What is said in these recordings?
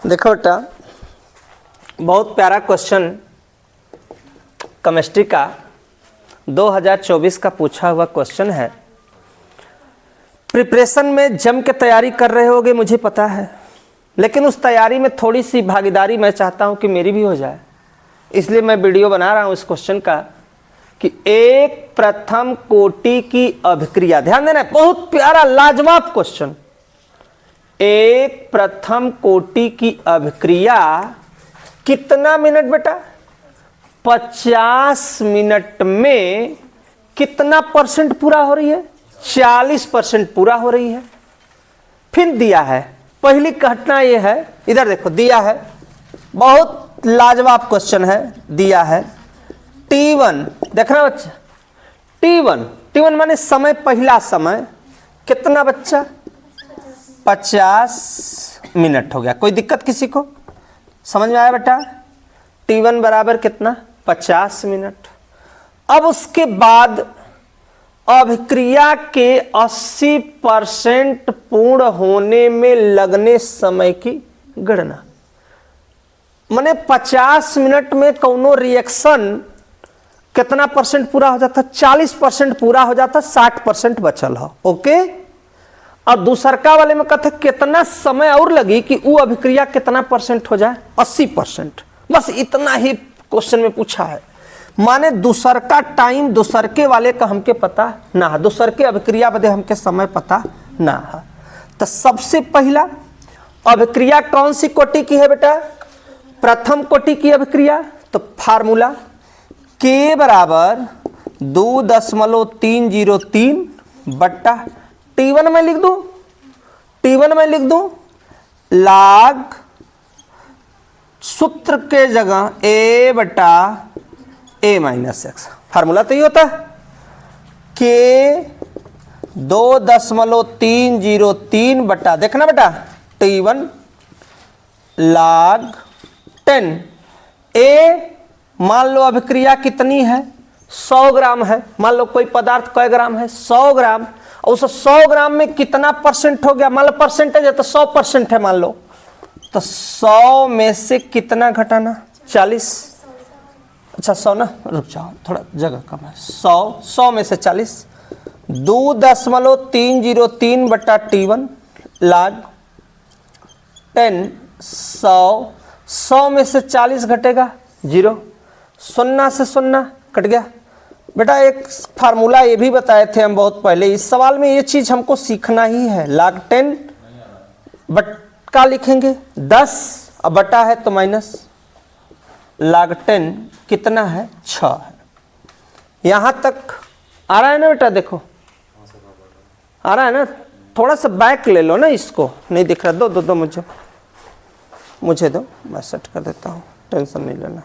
देखो बेटा, बहुत प्यारा क्वेश्चन केमिस्ट्री का 2024 का पूछा हुआ क्वेश्चन है। प्रिपरेशन में जम के तैयारी कर रहे होगे मुझे पता है, लेकिन उस तैयारी में थोड़ी सी भागीदारी मैं चाहता हूं कि मेरी भी हो जाए, इसलिए मैं वीडियो बना रहा हूं इस क्वेश्चन का कि एक प्रथम कोटि की अभिक्रिया, ध्यान देना, बहुत प्यारा लाजवाब क्वेश्चन। एक प्रथम कोटि की अभिक्रिया कितना मिनट बेटा? 50 मिनट में कितना परसेंट पूरा हो रही है? 40% पूरा हो रही है। फिर दिया है, पहली घटना यह है, इधर देखो दिया है, बहुत लाजवाब क्वेश्चन है, दिया है T1, देखना बच्चा, T1 माने समय, पहला समय कितना बच्चा? 50 मिनट हो गया। कोई दिक्कत किसी को? समझ में आया बेटा? T1 बराबर कितना? 50 मिनट। अब उसके बाद अभिक्रिया के 80% पूर्ण होने में लगने समय की गणना। माने 50 मिनट में कौनो रिएक्शन कितना परसेंट पूरा हो जाता? 40% पूरा हो जाता, 60% बचल हो। ओके, और दूसरका वाले में कहते कितना समय और लगी कि वो अभिक्रिया कितना परसेंट हो जाए? 80%। बस इतना ही क्वेश्चन में पूछा है। माने दूसरका टाइम दूसरके वाले का हमके पता ना है, दूसरके अभिक्रिया बदे हमके समय पता ना है। तो सबसे पहला अभिक्रिया कौन सी कोटि की है बेटा? प्रथम कोटि की अभिक्रिया। तो फार्मूला K बराबर 2.303 बट्टा T1 में लिख दूं, log सूत्र के जगह A बटा A माइनस एक्स। फार्मूला तो ये होता है K 2.303 बटा, देखना बेटा, T1 log 10। A मान लो अभिक्रिया कितनी है? 100 ग्राम है। मान लो कोई पदार्थ कै ग्राम है? 100 ग्राम। और उस 100 ग्राम में कितना परसेंट हो गया? मान लो परसेंटेज है तो 100% है मान लो, तो 100 में से कितना घटाना? 40। अच्छा 100 ना, रुक जाओ थोड़ा जगह कम है। 100 में से 40, 2.303 बटा T1 log 10। 100 में से 40 घटेगा 0, 0 से 0 कट गया। बेटा एक फार्मूला ये भी बताए थे हम बहुत पहले, इस सवाल में ये चीज हमको सीखना ही है। log 10 बटा लिखेंगे 10, अब बटा है तो माइनस, log 10 कितना है? 6 है। यहां तक आ रहा है ना बेटा? देखो आ रहा है ना? थोड़ा सा बैक ले लो ना, इसको नहीं दिख रहा, दो मुझे दो, मैं सेट कर देता हूं, टेंशन नहीं लेना,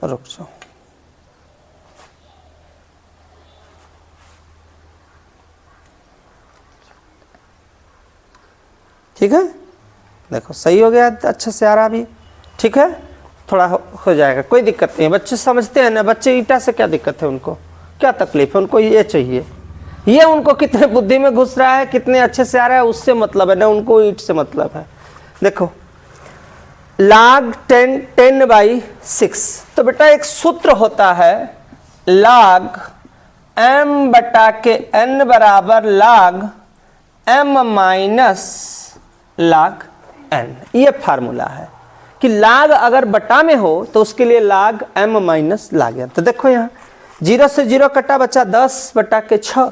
रुक जाओ। ठीक है, देखो सही हो गया, अच्छे से आ रहा भी, ठीक है, थोड़ा हो जाएगा, कोई दिक्कत नहीं है। बच्चे समझते हैं ना, बच्चे ईटा से क्या दिक्कत है, उनको क्या तकलीफ है, उनको ये चाहिए, ये उनको कितने बुद्धि में घुस रहा है, कितने अच्छे से आ रहा है, उससे मतलब है ना, उनको ईट से मतलब है। देखो log 10/6, तो बेटा एक सूत्र होता है log m बटा के n बराबर log m minus log n। ये फार्मूला है कि log अगर बटा में हो तो उसके लिए log m minus log n। तो देखो यहाँ 0 से 0 कटा, बचा 10 बटा के 6,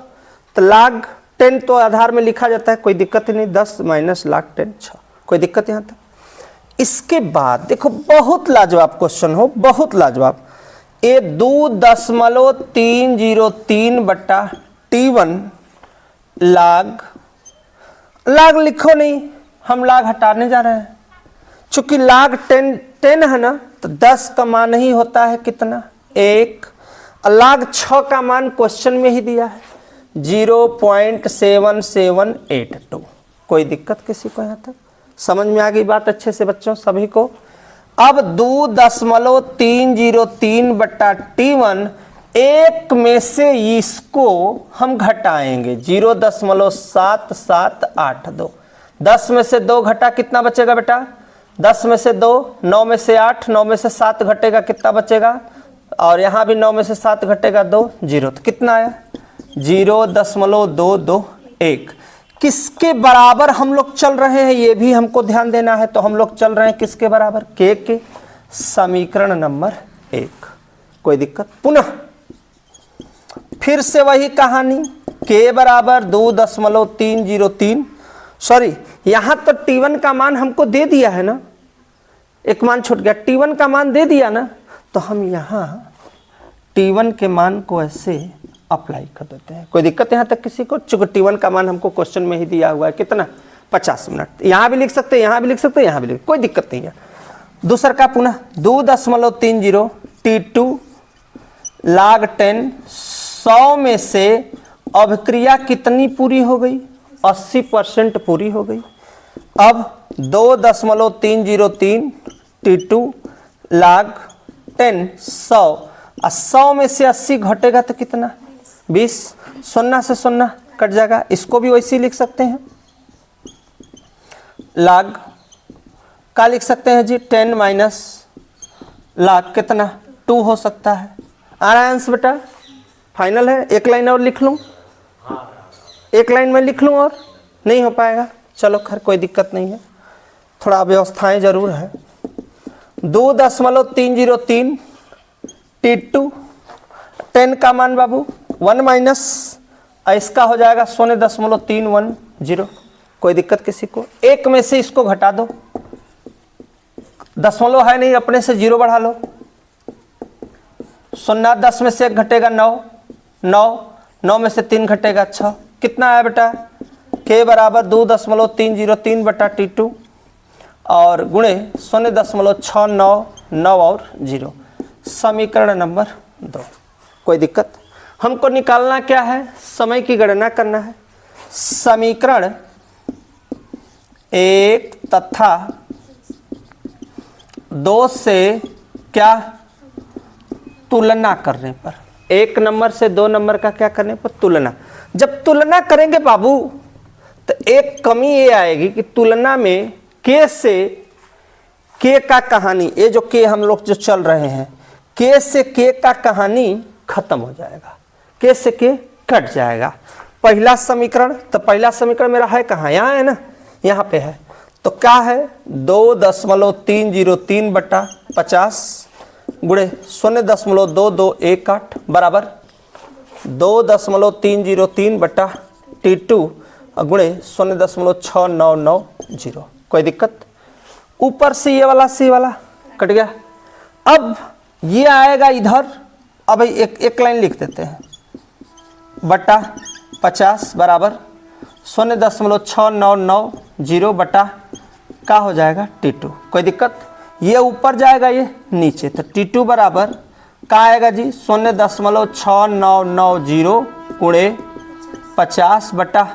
तो log 10 तो आधार में लिखा जाता है, कोई दिक्कत ही नहीं, 10 माइनस log 10 6, कोई दिक्कत यहाँ तक। इसके बाद देखो बहुत लाजवाब क्वेश्चन हो, बहुत लाजवाब, ये 2.303 बटा T1 log लिखो नहीं, हम log हटाने जा रहे हैं, चूंकि log 10 है ना, तो 10 का मान ही होता है कितना? 1। log 6 का मान क्वेश्चन में ही दिया है 0.7782। कोई दिक्कत किसी को? यहाँ तक समझ में आ गई बात अच्छे से बच्चों सभी को? अब 2.303 बटा T1, एक में से इसको हम घटाएंगे 0.7782, 10 में से 2 घटा कितना बचेगा बेटा? 10 में से 2, 9 में से 8, 9 में से 7 घटेगा कितना बचेगा? और यहाँ भी 9 में से 7 घटेगा 2, 0। तो कितना आया? 0.221। किसके बराबर हम लोग चल रहे हैं ये भी हमको ध्यान देना है। तो हम लोग चल रहे हैं किसके बराबर? के समीकरण नंबर 1। कोई दिक्कत? पुनः फिर से वही कहानी, के बराबर 2.303। सॉरी, यहां तो T1 का मान हमको दे दिया है ना, एक मान छूट गया। T1 का मान दे दिया ना, तो हम यहां T1 के मान को ऐसे अप्लाई कर देते हैं। कोई दिक्कत यहां तक किसी को? चूंकि T1 का मान हमको क्वेश्चन में ही दिया हुआ है कितना? 50 मिनट। यहां भी लिख सकते हैं, यहां भी लिख सकते हैं, यहां भी लिख, कोई दिक्कत नहीं है। दूसरा का पुनः 2.30 T2 log 10, 100 में से अभिक्रिया कितनी पूरी हो गई? 80% पूरी हो गई। अब 2.303 T2 log 10, 100 में से 80 घटेगा तो कितना? 20। 0 से 0 कट जाएगा। इसको भी वैसे ही लिख सकते हैं, log का लिख सकते हैं जी 10 माइनस log कितना? 2 हो सकता है। आ रहा है आंसर बेटा? फाइनल है? एक लाइन और लिख लूं? एक लाइन में लिख लूं और नहीं हो पाएगा? चलो खैर कोई दिक्कत नहीं है, थोड़ा व्यवस्थाएं जरूर है। 2.303 T2, 10 का मान बाबू 1 माइनस इसका हो जाएगा 0.310। कोई दिक्कत किसी को? एक में से इसको घटा दो, दशमलव है नहीं, अपने से 0 बढ़ा लो। 0, 10 में से 1 घटेगा 9, 9 में से 3 घटेगा 6। कितना आया बेटा? के बराबर 2.303 बटा T2 और गुणे 0.699 और 0। समीकरण नंबर 2। कोई दिक्कत? हमको निकालना क्या है? समय की गणना करना है। समीकरण 1 तथा 2 से क्या तुलना करने पर, 1 नंबर से 2 नंबर का क्या करने पर? तुलना। जब तुलना करेंगे बाबू तो एक कमी ये आएगी कि तुलना में के से के का कहानी, ये जो के हम लोग जो चल रहे हैं, के से के का कहानी खत्म हो जाएगा, के से के कट जाएगा। पहला समीकरण, तो पहला समीकरण मेरा है कहाँ? यहाँ है ना, यहाँ पे है। तो क्या है? 2.303 बटा 50 गुणे 0.2218 बराबर 2.303 बटा T2 गुणे 0.6990। कोई दिक्कत? ऊपर से ये वाला कट गया। अब ये आएगा इधर, अब एक लाइन लिख देते हैं, बटा 50 बराबर 0.6990 बटा क्या हो जाएगा? T2। कोई दिक्कत? ये ऊपर जाएगा, ये नीचे, तो T2 बराबर क्या आएगा जी? 0.6990 गुणे 50 बटा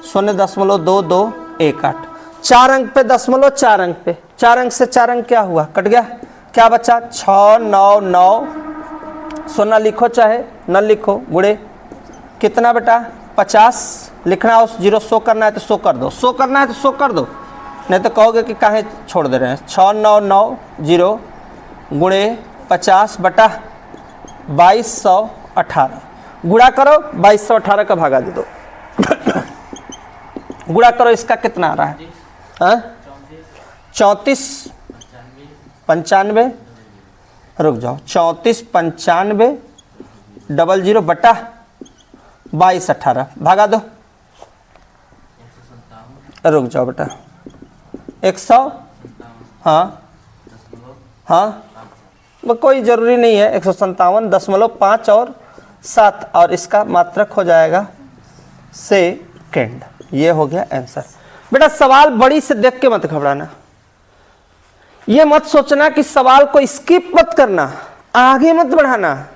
0.2218। 4 अंक पे दशमलव, 4 अंक पे, 4 अंक से 4 अंक क्या हुआ? कट गया। क्या बचा? 699। 0 लिखो चाहे न लिखो, गुणे कितना बेटा? 50 लिखना हो, 0 शो करना है तो शो कर दो, शो करना है तो शो कर दो, नहीं तो कहोगे कि काहे छोड़ दे रहे हैं। 6990 गुणे 50 बटा 2218। गुणा करो, 2218 का भागा दे दो। गुणा करो, इसका कितना आ रहा है? 3495, रुक जाओ, 3495 00 बटा 2218 भागा दो। रुक जाओ बेटा, 100, हाँ कोई ज़रूरी नहीं है, 157.5 और 7 और इसका मात्रक हो जाएगा सेकेंड। ये हो गया आंसर। बेटा सवाल बड़ी से देख के मत घबराना, ये मत सोचना कि सवाल को स्किप मत करना, आगे मत बढ़ाना,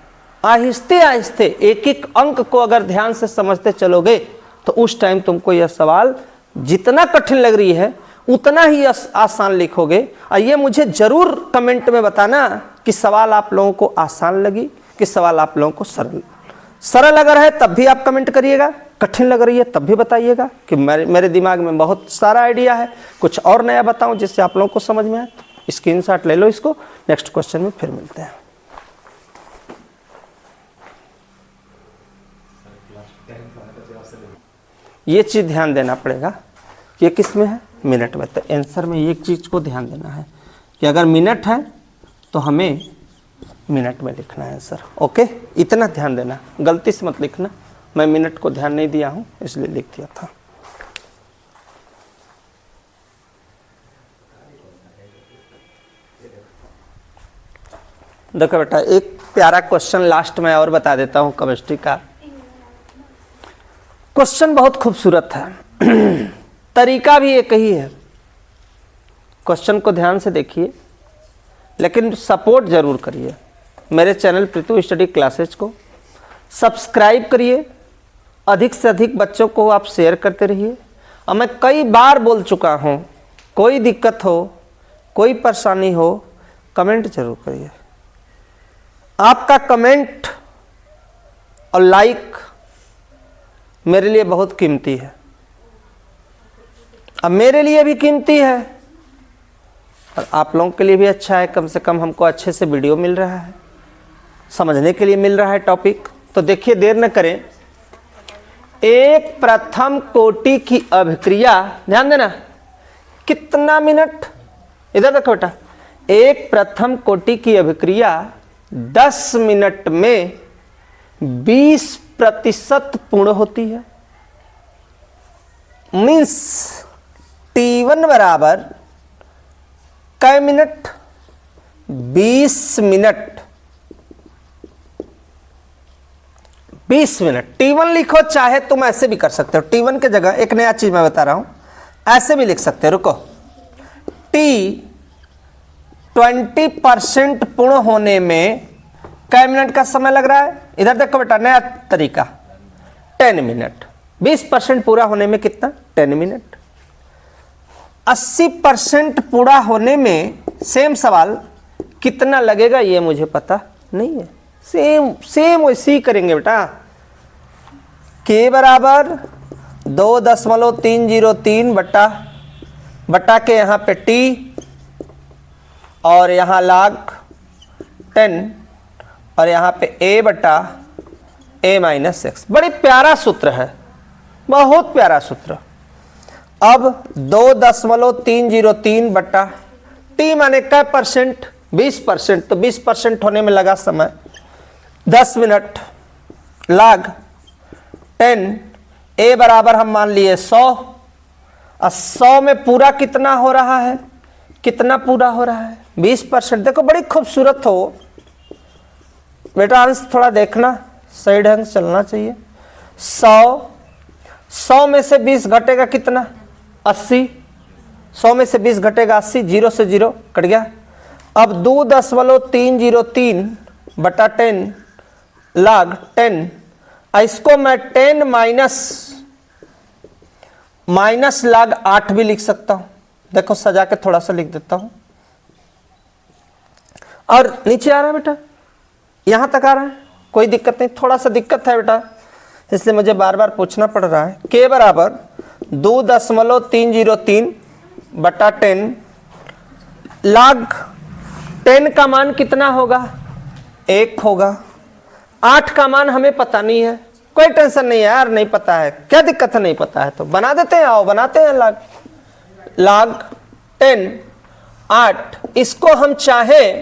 आहिस्ते आहिस्ते एक एक अंक को अगर ध्यान से समझते चलोगे तो उस टाइम तुमको यह सवाल जितना कठिन लग रही है उतना ही आसान लिखोगे। और ये मुझे जरूर कमेंट में बताना कि सवाल आप लोगों को आसान लगी कि सवाल आप लोगों को सरल अगर है तब भी आप कमेंट करिएगा, कठिन लग रही है तब भी बताइएगा कि मेरे दिमाग में बहुत सारा आइडिया है, कुछ और नया बताऊं जिससे आप लोगों को समझ में आए। तो स्क्रीनशॉट ले लो इसको, नेक्स्ट क्वेश्चन में फिर मिलते हैं। ये चीज़ ध्यान देना पड़ेगा, ये किस में है, मिनट में। तो आंसर में एक चीज़ को ध्यान देना है कि अगर मिनट है तो हमें मिनट में लिखना है आंसर। ओके, इतना ध्यान देना, गलती से मत लिखना। मैं मिनट को ध्यान नहीं दिया हूँ इसलिए लिख दिया था। देखो बेटा, एक प्यारा क्वेश्चन लास्ट में और बता देता हूँ केमिस्ट्री का। क्वेश्चन बहुत खूबसूरत है तरीका भी एक ही है। क्वेश्चन को ध्यान से देखिए, लेकिन सपोर्ट जरूर करिए। मेरे चैनल पृथ्वी स्टडी क्लासेज को सब्सक्राइब करिए, अधिक से अधिक बच्चों को आप शेयर करते रहिए। और मैं कई बार बोल चुका हूँ, कोई दिक्कत हो, कोई परेशानी हो, कमेंट जरूर करिए। आपका कमेंट और लाइक मेरे लिए बहुत कीमती है, अब मेरे लिए भी कीमती है और आप लोगों के लिए भी अच्छा है। कम से कम हमको अच्छे से वीडियो मिल रहा है, समझने के लिए मिल रहा है टॉपिक। तो देखिए, देर न करें। एक प्रथम कोटि की अभिक्रिया, ध्यान देना, कितना मिनट, इधर देखो बेटा, एक प्रथम कोटि की अभिक्रिया 10 मिनट में 20% पूर्ण होती है। मीन्स T1 बराबर कै मिनट, 20 मिनट, 20 मिनट। T1 लिखो, चाहे तुम ऐसे भी कर सकते हो। T1 के जगह एक नया चीज मैं बता रहा हूं, ऐसे भी लिख सकते हो। रुको, T 20% पूर्ण होने में कै मिनट का समय लग रहा है? इधर देखो बेटा, नया तरीका, 10 मिनट। 20% पूरा होने में कितना? 10 मिनट। 80% पूरा होने में सेम सवाल कितना लगेगा ये मुझे पता नहीं है। सेम वैसे ही करेंगे बेटा। के बराबर 2.303 बटा के यहाँ पे टी और यहाँ log 10 और यहाँ पे a बटा a-x। बड़ी प्यारा सूत्र है, बहुत प्यारा सूत्र। अब 2.303 बटा टी माने क्या परसेंट? 20%। तो 20% होने में लगा समय 10 मिनट। log 10 a बराबर हम मान लिए 100। और 100 में पूरा कितना हो रहा है? कितना पूरा हो रहा है? 20%। देखो बड़ी खूबसूरत हो बेटा, अंश थोड़ा देखना, सही ढंग से चलना चाहिए। 100 में से 20 घटेगा कितना? 80। 100 में से 20 घटेगा 80, 0 से 0 कट गया। अब 2.303 बटा 10 log 10, इसको मैं 10 माइनस log 8 भी लिख सकता हूं। देखो सजा के थोड़ा सा लिख देता हूं। और नीचे आ रहा है बेटा, यहां तक आ रहा है, कोई दिक्कत नहीं। थोड़ा सा दिक्कत है बेटा, इसलिए मुझे बार बार पूछना पड़ रहा है। के बराबर 2.303 बटा 10 log 10 का मान कितना होगा? 1 होगा। 8 का मान हमें पता नहीं है, कोई टेंशन नहीं है यार, नहीं पता है, क्या दिक्कत है? नहीं पता है तो बना देते हैं, आओ बनाते हैं। log 10 8। इसको हम चाहे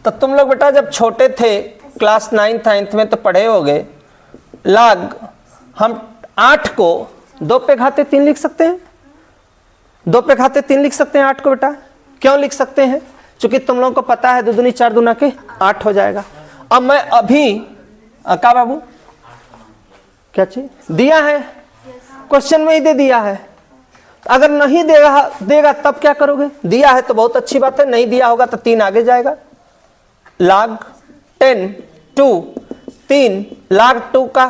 तो तुम लोग बेटा जब छोटे थे क्लास 9th में तो पढ़े होगे, log हम 8 को 2 पे घाते 3 लिख सकते हैं। 2 पे घाते 3 लिख सकते हैं 8 को बेटा। क्यों लिख सकते हैं? क्योंकि तुम लोगों को पता है 2 दूनी 4 दूना के 8 हो जाएगा। अब मैं अभी का बाबू क्या चीज दिया है? क्वेश्चन में ही दे दिया है। अगर नहीं देगा तब क्या करोगे? दिया है तो बहुत अच्छी बात है, नहीं दिया होगा तो 3 आगे जाएगा। log 10 2 3 log 2 का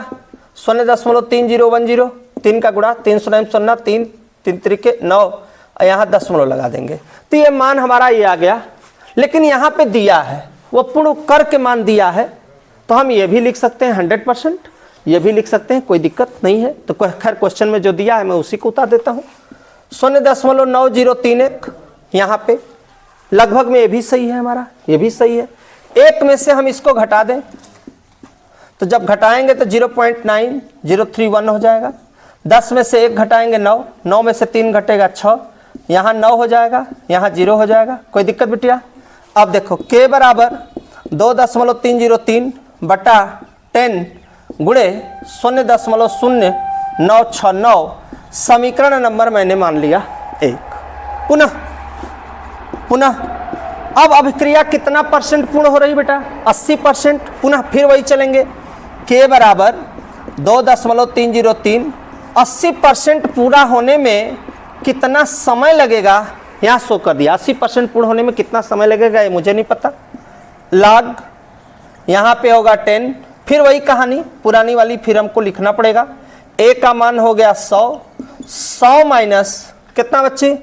0.3010, 3 का गुणा 3 0 0 3 3 3 9 और यहाँ दशमलव लगा देंगे तो ये मान हमारा ये आ गया। लेकिन यहाँ पे दिया है, वो पूर्ण कर के मान दिया है, तो हम ये भी लिख सकते हैं 100%। ये भी लिख सकते हैं, कोई दिक्कत नहीं है। तो खैर क्वेश्चन में जो दिया है मैं उसी को उतार देता हूँ। 0.9031 यहाँ पे लगभग में ये भी सही है, हमारा ये भी सही है। एक में से हम इसको घटा दें तो जब घटाएंगे तो 0.9031 हो जाएगा। 10 में से 1 घटाएंगे 9, 9 में से 3 घटेगा 6, यहाँ 9 हो जाएगा, यहाँ 0 हो जाएगा। कोई दिक्कत बिटिया? अब देखो k बराबर 2.303 बटा 10 गुणे 0.0969। समीकरण नंबर मैंने मान लिया 1। पुनः अब अभिक्रिया कितना परसेंट पूर्ण हो रही बेटा? 80%। पुनः फिर वही चलेंगे, k बराबर 2.303। 80% पूरा होने में कितना समय लगेगा यहाँ शो कर दिया। 80% पूर्ण होने में कितना समय लगेगा ये मुझे नहीं पता। log यहाँ पे होगा 10, फिर वही कहानी पुरानी वाली, फिर हमको लिखना पड़ेगा। a का मान हो गया 100, 100 माइनस कितना बच्चे?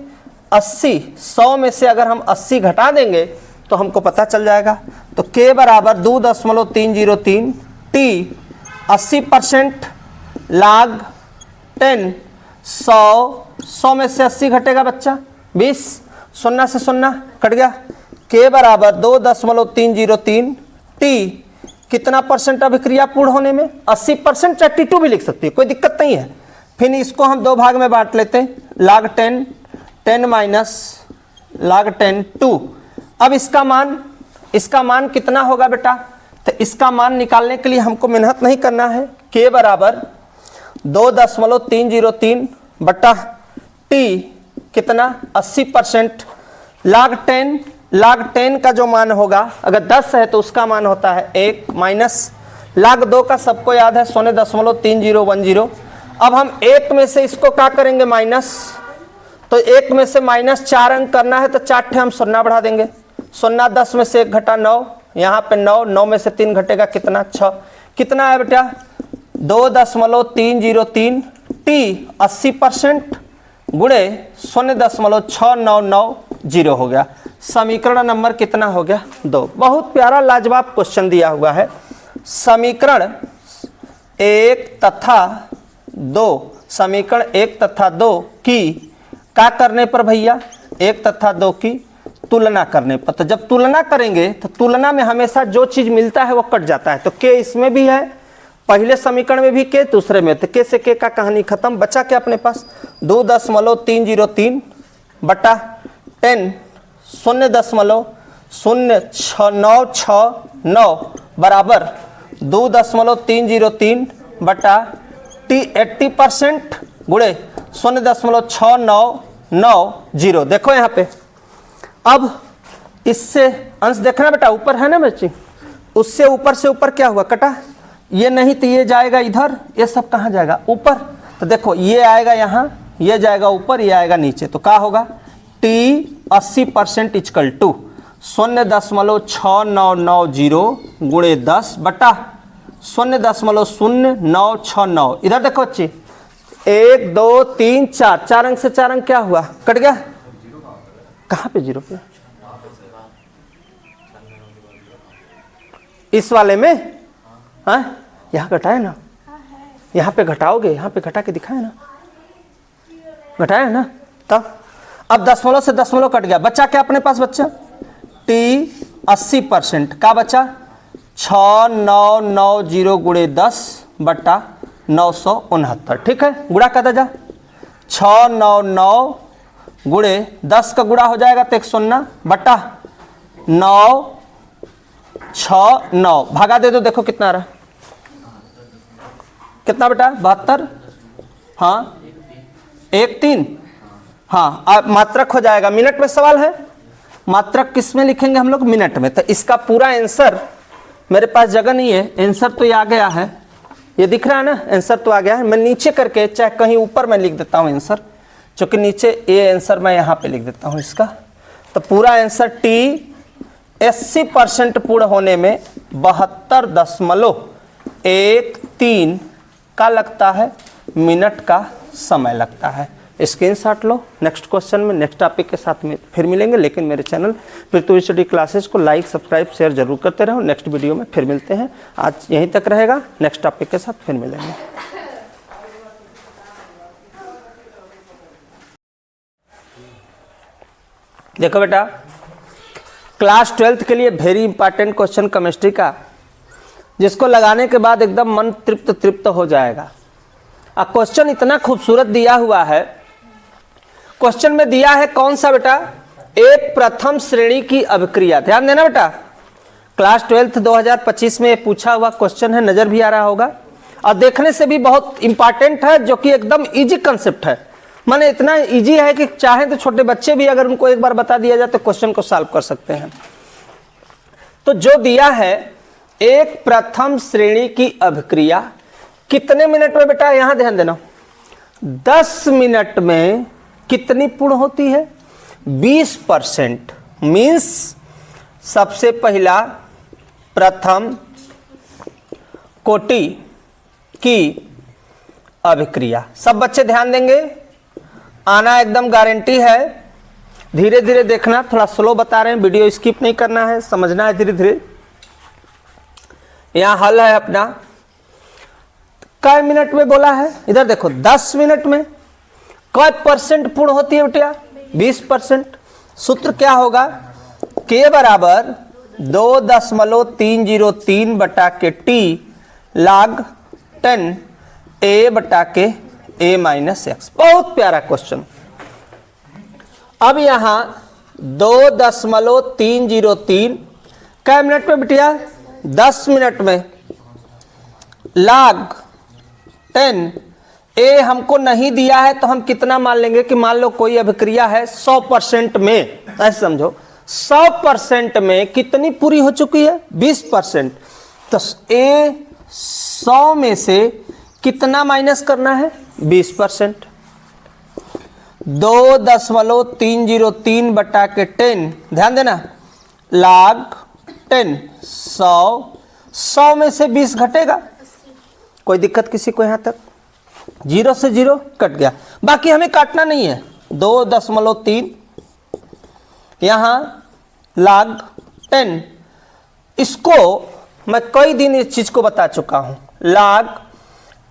80। 100 में से अगर हम 80 घटा देंगे तो हमको पता चल जाएगा। तो k बराबर 2.303 t 80% log 10 100 में से 80 घटेगा बच्चा 20, 0 से 0 कट गया। k बराबर 2.303 t कितना परसेंट अभिक्रिया पूर्ण होने में? 80%। 32 भी लिख सकती है, कोई दिक्कत नहीं है। फिर इसको हम 2 भाग में बांट लेते हैं, log 10 10 माइनस log 10 2। अब इसका मान कितना होगा बेटा? तो इसका मान निकालने के लिए हमको मेहनत नहीं करना है। k बराबर 2.303 बटा t कितना? 80%। log 10 का जो मान होगा, अगर 10 है तो उसका मान होता है 1 माइनस log 2 का सबको याद है 0.3010। अब हम 1 में से इसको क्या करेंगे? माइनस। तो 1 में से माइनस 4 अंक करना है तो 4 ठे हम 0 बढ़ा देंगे। 0 10 में से 1 घटा 9, यहाँ पे 9, 9 में से 3 घटेगा कितना? 6। कितना है बेटा? 2.303 t 80% गुणे 0.6990 हो गया। समीकरण नंबर कितना हो गया? 2। बहुत प्यारा लाजवाब क्वेश्चन दिया हुआ है। समीकरण 1 तथा 2 की क्या करने पर भैया? 1 तथा 2 की तुलना करने पर। तो जब तुलना करेंगे तो तुलना में हमेशा जो चीज मिलता है वो कट जाता है। तो k इसमें भी है, पहले समीकरण में भी k, दूसरे में। तो k से k का कहानी खत्म। बचा क्या अपने पास? 2.303 बटा 10 0.0969 बराबर 2.303 बटा t 80% गुणे 0.6990। देखो यहाँ पे, अब इससे अंश देखना बेटा, ऊपर है ना बच्ची, उससे ऊपर से ऊपर क्या हुआ? कटा। ये नहीं तो ये जाएगा इधर, ये सब कहाँ जाएगा? ऊपर। तो देखो ये आएगा यहाँ, ये जाएगा ऊपर, ये आएगा नीचे। तो क्या होगा? t 80% इक्वल टू 0.6990 गुणे 10 बटा 0.0969। इधर देखो बच्ची, 1 2 3 4, 4 अंक से 4 अंक क्या हुआ? कट गया। कहाँ पे 0 पे? इस वाले में हाँ, यहाँ घटाए ना, यहाँ पे घटाओगे, यहाँ पे घटा के दिखाए ना, घटाए ना। तब अब दशमलव से दशमलव कट गया, बच्चा क्या अपने पास? बच्चा t 80% का बचा 6990 गुणे 10 बटा 969। ठीक है, गुणा कर जा। 699 गुणे 10 का गुणा हो जाएगा तो 109 बटा 969 भागा दे दो। देखो कितना आ रहा है? कितना बेटा? 72। हाँ 1 3। हाँ अब मात्रक हो जाएगा। मिनट में सवाल है, मात्रक किस में लिखेंगे हम लोग? मिनट में। तो इसका पूरा आंसर मेरे पास जगह नहीं है, आंसर तो ये आ गया है, ये दिख रहा है ना, आंसर तो आ गया है। मैं नीचे करके चाहे कहीं ऊपर मैं लिख देता हूँ आंसर, क्योंकि नीचे ये आंसर मैं यहाँ पे लिख देता हूँ इसका। तो पूरा आंसर t 80% पूर्ण होने में 72.13 का लगता है मिनट का समय लगता है। स्क्रीनशॉट लो। नेक्स्ट क्वेश्चन में नेक्स्ट टॉपिक के साथ में फिर मिलेंगे, लेकिन मेरे चैनल पृथ्वी स्टडी क्लासेस को लाइक सब्सक्राइब शेयर जरूर करते रहो। नेक्स्ट वीडियो में फिर मिलते हैं, आज यहीं तक रहेगा, नेक्स्ट टॉपिक के साथ फिर मिलेंगे। देखो बेटा, क्लास 12th के लिए वेरी इंपॉर्टेंट क्वेश्चन केमिस्ट्री का, जिसको लगाने के बाद एकदम मन तृप्त हो जाएगा। अब क्वेश्चन इतना खूबसूरत दिया हुआ है। क्वेश्चन में दिया है कौन सा बेटा, एक प्रथम श्रेणी की अभिक्रिया। ध्यान देना बेटा, क्लास 12th 2025 में पूछा हुआ क्वेश्चन है, नजर भी आ रहा होगा और देखने से भी बहुत इंपॉर्टेंट है, जो कि एकदम इजी कंसेप्ट है। माने इतना इजी है कि चाहे तो छोटे बच्चे भी अगर उनको एक बार बता दिया जाए तो क्वेश्चन को सॉल्व कर सकते हैं। तो जो दिया है एक प्रथम श्रेणी की अभिक्रिया कितने मिनट में बेटा, यहां ध्यान देना, 10 मिनट में कितनी पूर्ण होती है, 20%। मीन्स सबसे पहला प्रथम कोटि की अभिक्रिया। सब बच्चे ध्यान देंगे, आना एकदम गारंटी है। धीरे धीरे देखना, थोड़ा स्लो बता रहे हैं, वीडियो स्किप नहीं करना है, समझना है धीरे धीरे। यहां हल है अपना, कई मिनट में बोला है, इधर देखो 10 मिनट में कई % पूर्ण होती है बेटिया, 20%। सूत्र क्या होगा, K बराबर 2.303 बटा के T log 10 A बटा के A माइनस एक्स। बहुत प्यारा क्वेश्चन। अब यहां 2.303 कै मिनट में बिटिया, 10 मिनट में, log 10 A हमको नहीं दिया है तो हम कितना मान लेंगे कि मान लो कोई अभिक्रिया है 100% में, ऐसे समझो 100% में कितनी पूरी हो चुकी है, 20%। तो A 100 में से कितना माइनस करना है, 20%। 2.303 बटा के 10, ध्यान देना, log 10 100 में से 20 घटेगा। कोई दिक्कत किसी को यहां तक, 0 से 0 कट गया, बाकी हमें काटना नहीं है। 2.3 यहां log 10, इसको मैं कई दिन इस चीज को बता चुका हूं। log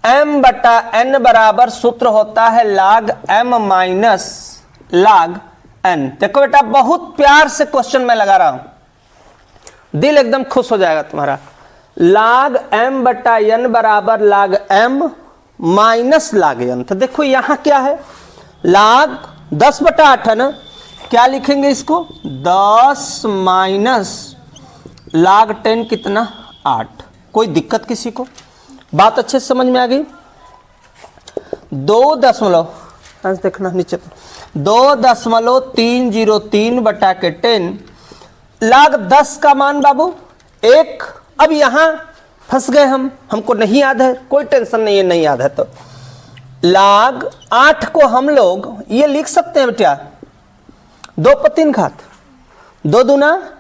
m बटा n बराबर सूत्र होता है log m minus log n। देखो बेटा, बहुत प्यार से क्वेश्चन मैं लगा रहा हूं, दिल एकदम खुश हो जाएगा तुम्हारा। log m बटा n बराबर log m minus log n। तो देखो यहां क्या है, log 10/8 है ना, क्या लिखेंगे इसको, 10 माइनस log 10 कितना, 8। कोई दिक्कत किसी को, बात अच्छे से समझ में आ गई। 2 देखना नीचे, 2.303 बटा के 10 log 10 का मान बाबू 1। अब यहां फंस गए हमको नहीं याद है, कोई टेंशन नहीं है, नहीं याद है तो log 8 को हम लोग ये लिख सकते हैं बेटा, 2 पर 3 घात, 2 दूना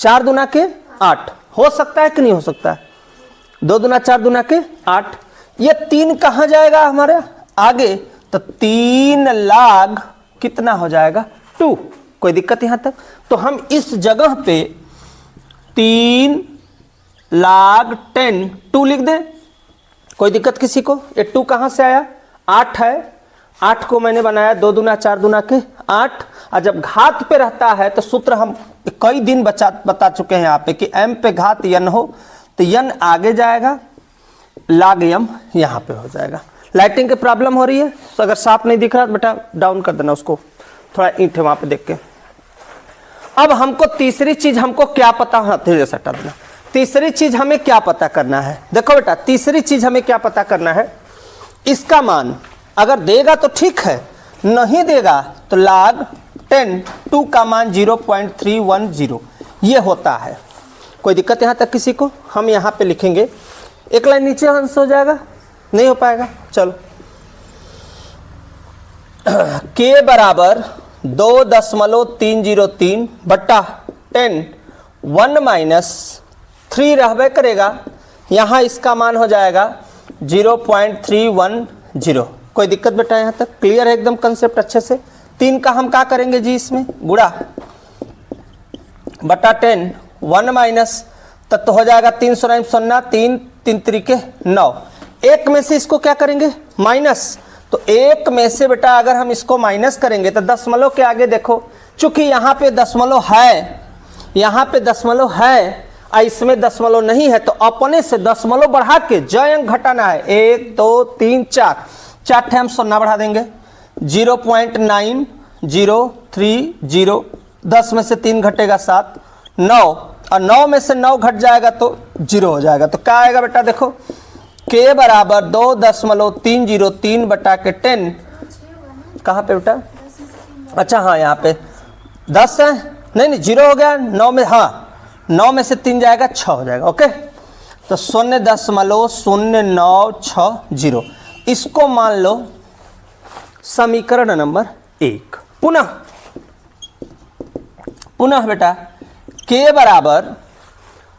4 दूना के 8। हो सकता है कि नहीं हो सकता है, 2 दूना 4 दूना के 8। ये 3 कहां जाएगा हमारे आगे, तो 3 log कितना हो जाएगा, 2। कोई दिक्कत यहां तक, तो हम इस जगह पे 3 log 10 2 लिख दें। कोई दिक्कत किसी को, ये 2 कहां से आया, 8 है, 8 को मैंने बनाया 2 दूना 4 दूना के 8। और जब घात पे रहता है तो सूत्र हम कई दिन बता चुके हैं यहाँ पे कि m पे घात n हो तो n आगे जाएगा, log m यहाँ पे हो जाएगा। लाइटिंग की प्रॉब्लम हो रही है तो अगर साफ नहीं दिख रहा तो बेटा डाउन कर देना उसको, थोड़ा ईंट है वहां पे देख के। अब हमको तीसरी चीज हमको क्या पता, हाँ धीरे से हटा देना। तीसरी चीज हमें क्या पता करना है, देखो बेटा तीसरी चीज हमें क्या पता करना है, इसका मान अगर देगा तो ठीक है, नहीं देगा तो log 10 2 का मान 0.310 ये होता है। कोई दिक्कत यहां तक किसी को, हम यहां पे लिखेंगे, एक लाइन नीचे आंसर हो जाएगा, नहीं हो पाएगा, चलो। K बराबर 2.303 बट्टा 10 1 माइनस 3 रहबे करेगा, यहां इसका मान हो जाएगा 0.310। कोई दिक्कत बेटा यहाँ तक क्लियर है एकदम कंसेप्ट अच्छे से। 3 का हम क्या करेंगे जी, इसमें गुड़ा बटा 10 1 माइनस तब तो हो जाएगा 3 0 0 3 3 तरीके 9। एक में से इसको क्या करेंगे माइनस, तो एक में से बेटा अगर हम इसको माइनस करेंगे तो दशमलव के आगे देखो, चूंकि यहाँ पे दशमलव है, यहाँ पे दशमलव है और इसमें दशमलव नहीं है, तो अपने से दशमलव बढ़ा के जय अंक घटाना है। 1 2 3 4 4 हम 0 बढ़ा देंगे 0.9030, 10 में से 3 घटेगा 7 9, और 9 में से 9 घट जाएगा तो 0 हो जाएगा। तो क्या आएगा बेटा देखो k बराबर 2.303 बटा के 10, कहाँ पे बेटा, अच्छा हाँ यहाँ पे 10 है, नहीं 0 हो गया, 9 में, हाँ 9 में से 3 जाएगा 6 हो जाएगा। ओके, तो 0.0960, इसको मान लो समीकरण नंबर 1। पुनः बेटा k बराबर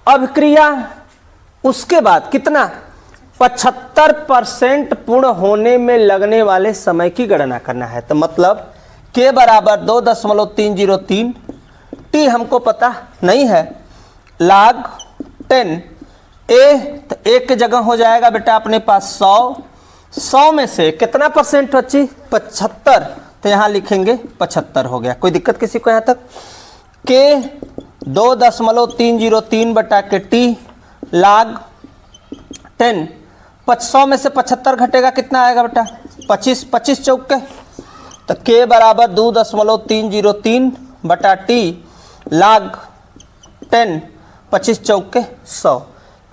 अभिक्रिया उसके बाद कितना 75% पूर्ण होने में लगने वाले समय की गणना करना है। तो मतलब k बराबर 2.303, t हमको पता नहीं है, log 10 a, तो a की जगह हो जाएगा बेटा अपने पास 100 में से कितना परसेंट बची 75, तो यहाँ लिखेंगे 75 हो गया। कोई दिक्कत किसी को यहाँ तक। k 2.303 बटा के t log 10, 100 में से 75 घटेगा कितना आएगा बेटा 25, 25 चौक के, तो k बराबर 2.303 बटा t log 10, 25 चौक के 100।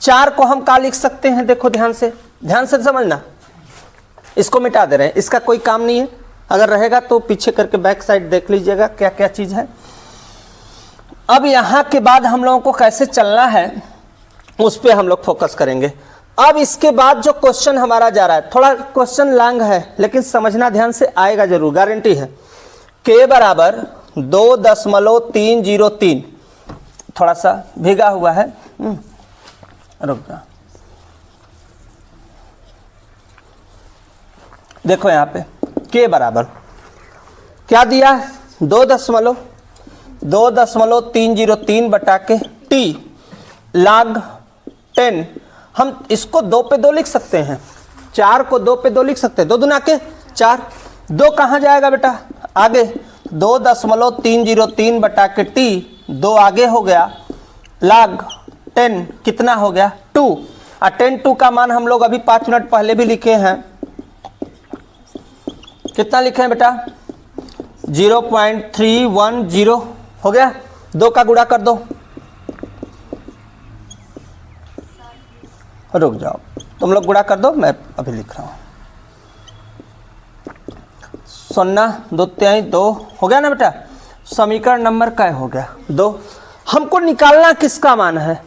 4 को हम क्या लिख सकते हैं, देखो ध्यान से समझना, इसको मिटा दे रहे हैं, इसका कोई काम नहीं है, अगर रहेगा तो पीछे करके बैक साइड देख लीजिएगा क्या क्या चीज़ है। अब यहाँ के बाद हम लोगों को कैसे चलना है उस पर हम लोग फोकस करेंगे। अब इसके बाद जो क्वेश्चन हमारा जा रहा है, थोड़ा क्वेश्चन लॉन्ग है लेकिन समझना ध्यान से आएगा जरूर, गारंटी है। k बराबर 2.303, थोड़ा सा भीगा हुआ है, रुक जा, देखो यहाँ पे k बराबर क्या दिया है 2.303 बटा के t log 10, हम इसको 2 पे 2 लिख सकते हैं, 4 को 2 पे 2 लिख सकते हैं, 2 दूना के 4, 2 कहाँ जाएगा बेटा आगे, 2.303 बटा के t, 2 आगे हो गया, log 10 कितना हो गया 2, और 10 2 का मान हम लोग अभी 5 मिनट पहले भी लिखे हैं, कितना लिखे हैं बेटा 0.310 हो गया। 2 का गुणा कर दो, रुक जाओ तुम लोग गुणा कर दो, मैं अभी लिख रहा हूँ। 0 2 3 2 हो गया ना बेटा, समीकरण नंबर क्या हो गया 2। हमको निकालना किसका मान है,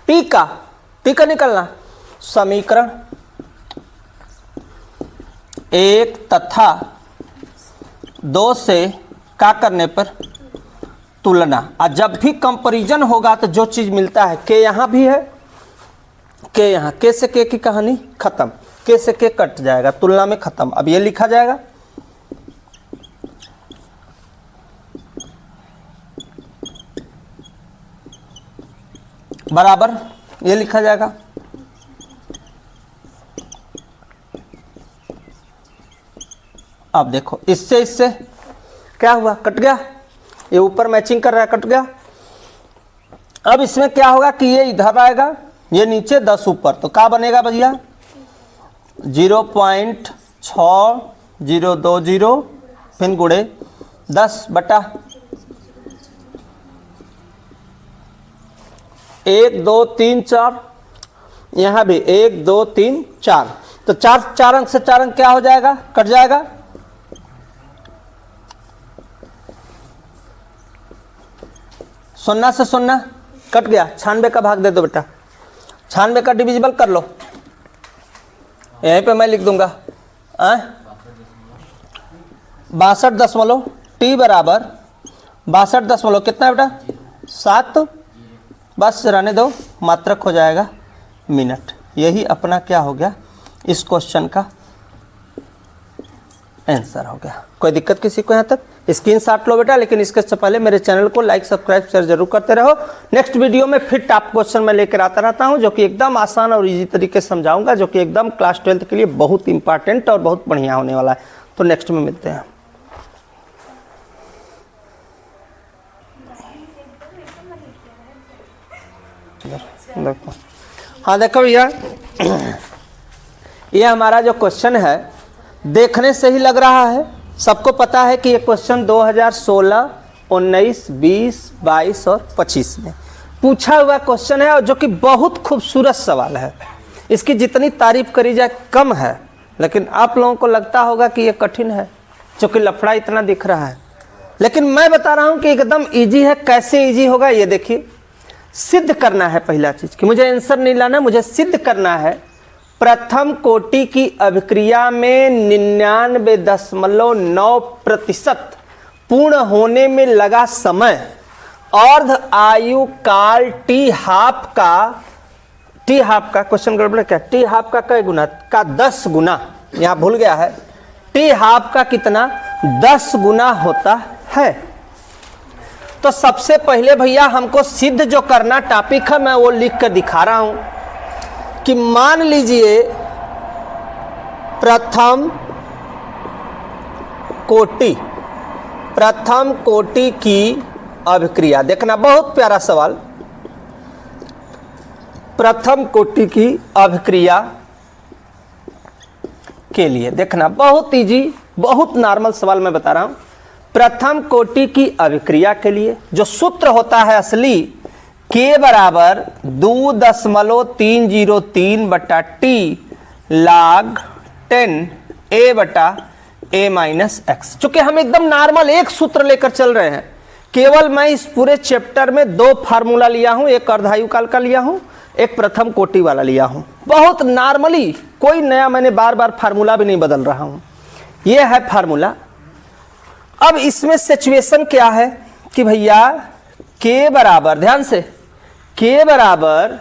t का निकालना, समीकरण 1 तथा 2 से क्या करने पर तुलना, और जब भी कंपैरिजन होगा तो जो चीज मिलता है, k यहाँ भी है, k यहाँ, k से k की कहानी खत्म, k से k कट जाएगा, तुलना में खत्म। अब ये लिखा जाएगा बराबर, ये लिखा जाएगा अब देखो इससे क्या हुआ, कट गया, ये ऊपर मैचिंग कर रहा है, कट गया। अब इसमें क्या होगा कि ये इधर आएगा, ये नीचे 10 ऊपर, तो क्या बनेगा भैया 0.6020 फिर गुणे 10 बटा 1 2 3 4, यहाँ भी 1 2 3 4, तो 4 अंक से 4 अंक क्या हो जाएगा, कट जाएगा। शून्य से शून्य कट गया, 96 का भाग दे दो बेटा, 96 का डिविजिबल कर लो, यहीं पे मैं लिख दूंगा 62 t बराबर 62 कितना है बेटा 7, बस रहने दो, मात्रक हो जाएगा मिनट। यही अपना क्या हो गया इस क्वेश्चन का आंसर हो गया। कोई दिक्कत किसी को यहाँ तक? स्क्रीनशॉट लो बेटा, लेकिन इसके पहले मेरे चैनल को लाइक सब्सक्राइब शेयर जरूर करते रहो। नेक्स्ट वीडियो में फिर टॉप क्वेश्चन मैं लेकर आता रहता हूँ, जो कि एकदम आसान और इजी तरीके से समझाऊंगा, जो कि एकदम क्लास 12th के लिए बहुत इंपॉर्टेंट और बहुत बढ़िया होने वाला है। तो नेक्स्ट में मिलते हैं। देखो, हाँ देखो भैया, ये हमारा जो क्वेश्चन है देखने से ही लग रहा है, सबको पता है कि ये क्वेश्चन 2016, 19, 20, 22 और 25 में पूछा हुआ क्वेश्चन है, और जो कि बहुत खूबसूरत सवाल है। इसकी जितनी तारीफ करी जाए कम है, लेकिन आप लोगों को लगता होगा कि ये कठिन है, क्योंकि लफड़ा इतना दिख रहा है। लेकिन मैं बता रहा हूं कि एकदम इजी है। कैसे इजी होगा ये देखिए। सिद्ध करना है पहला चीज कि मुझे आंसर नहीं लाना, मुझे सिद्ध करना है प्रथम कोटि की अभिक्रिया में 99.9% पूर्ण होने में लगा समय अर्ध आयु काल टी हाफ का क्वेश्चन गड़बड़ क्या? टी हाफ का कई गुना का 10 गुना, यहां भूल गया है। टी हाफ का कितना? 10 गुना होता है। तो सबसे पहले भैया हमको सिद्ध जो करना टॉपिक है, मैं वो लिख कर दिखा रहा हूं कि मान लीजिए प्रथम कोटि की अभिक्रिया। देखना बहुत प्यारा सवाल। प्रथम कोटि की अभिक्रिया के लिए देखना बहुत इजी, बहुत नॉर्मल सवाल मैं बता रहा हूं। प्रथम कोटि की अभिक्रिया के लिए जो सूत्र होता है असली, K बराबर 2.303 बटा टी log 10 A बटा A माइनस एक्स। चूंकि हम एकदम नॉर्मल एक सूत्र लेकर चल रहे हैं, केवल मैं इस पूरे चैप्टर में 2 फार्मूला लिया हूं, एक अर्धायु काल का लिया हूं, एक प्रथम कोटि वाला लिया हूं। बहुत नॉर्मली, कोई नया मैंने बार बार फार्मूला भी नहीं बदल रहा हूं। यह है फार्मूला। अब इसमें सिचुएशन क्या है कि भैया K बराबर, ध्यान से, K बराबर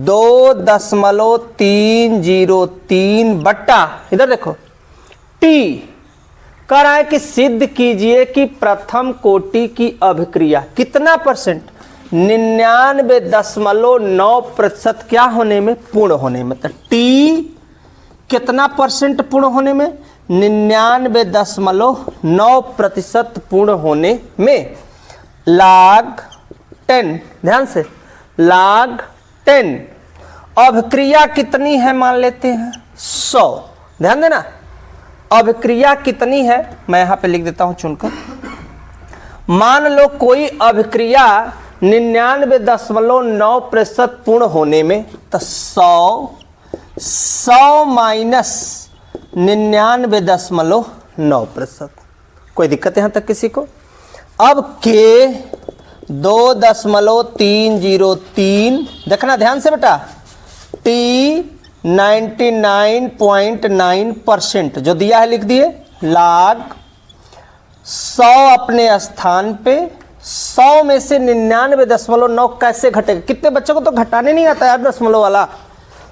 2.303 बट्टा, इधर देखो, टी कह रहा है कि सिद्ध कीजिए कि प्रथम कोटि की अभिक्रिया कितना परसेंट? 99.9% क्या होने में? पूर्ण होने में। तो टी कितना परसेंट पूर्ण होने में? 99.9% पूर्ण होने में। log 10, ध्यान से, log 10 अभिक्रिया कितनी है मान लेते हैं 100। ध्यान देना, अभिक्रिया कितनी है मैं यहां पे लिख देता हूं चुनकर। मान लो कोई अभिक्रिया 99.9% पूर्ण होने में, तो 100 माइनस 99.9%। कोई दिक्कत यहां तक किसी को? अब के 2.303, देखना ध्यान से बेटा, टी 99.9% जो दिया है लिख दिए, log 100 अपने स्थान पे, 100 में से 99.9 कैसे घटेगा? कितने बच्चों को तो घटाने नहीं आता यार दशमलव वाला।